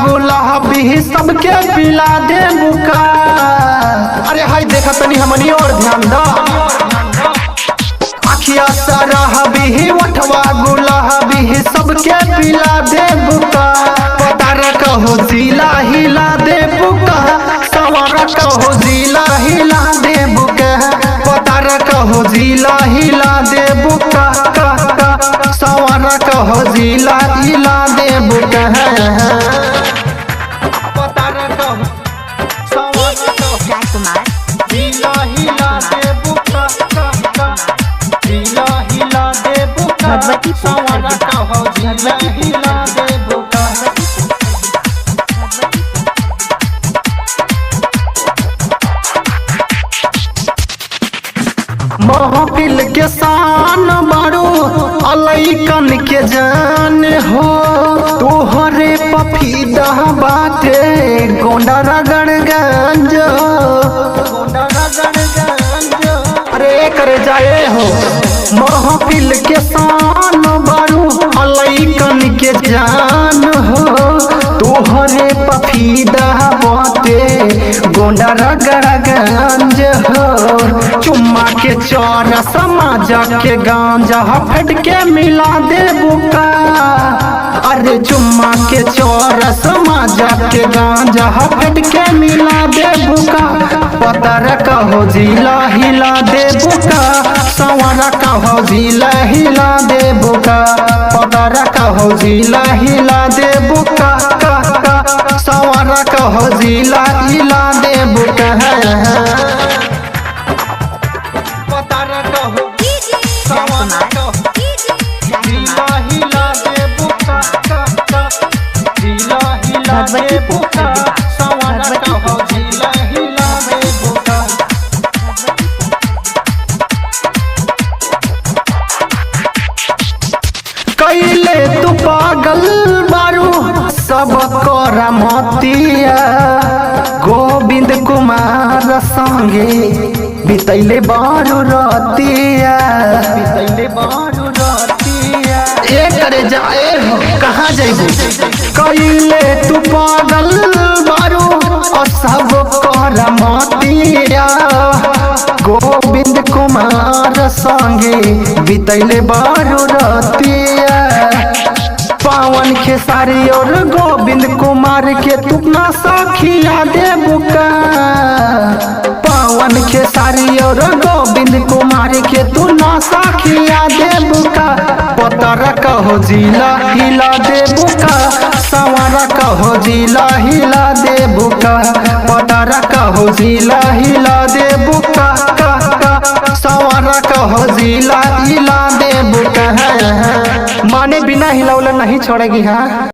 गुलाबी सबके पिला दे बुका। अरे हाय देखा तनी हमनी और ध्यान दो। अखिया सरहबी वठवा गुलाबी सबके पिला दे बुका। पता रखो जिला हिला दे बुका। सवार कहो जिला हिला दे बुका। पता रखो जिला हिला दे बुका। सवार कहो जिला हिला दे बुका। पता रखो सवार कहो जिला हिला दे बुका। जिला हिला दे बुका। सवार कहो जिला हिला दे बुका। महफिल के शान बारू अलैकन के जान हो। तोहरे पफीदा बाटे गोंडा रगड़गंज। अरे करे जाए हो। महफिल के शान बारू अलैकन के जान हो। तोहरे पफीदा बाटे गोंडा रगड़गंज हो। चुम्मा के चौर समाजा के गांजा फट के मिला दे बुका। अरे चुम्मा के चौर समाजा के गांजा फट के मिला दे बुका। पता रखो जिला हिला दे बुका। सवार कहो जिला हिला दे बुका। पता रखो जिला हिला दे बुका। सवार कहो जिला हिला दे बुका। पता रखो सवार कहो जिला हिला दे बुका। जिला हिला दे बुका। सवार कहो जिला हिला दे बुका। कैले तू पागल बारू सब कोरा मोतिया। गोविंद कुमार संगे बितैले बारू रतिया। बितैले बारू रतिया। करे जाए हो कहाँ जाइबू। कैले तू पागल बारू सब कोरा मोतिया। गोविंद कुमार संगे बितैले बारू रतिया। पावन खेसारी और गोविंद कुमार के तू ना सखिया दे बुका। पावन खेसारी और गोविंद कुमार के तू ना सखिया दे बुका। पता रखो जिला हिला दे बुका। सवार कहो जिला हिला दे बुका। पता रखो जिला हिला दे बुका। सवार कहो जिला हिला दे बुका। माने बिना हिलौले नहीं छोड़ेगी। हाँ।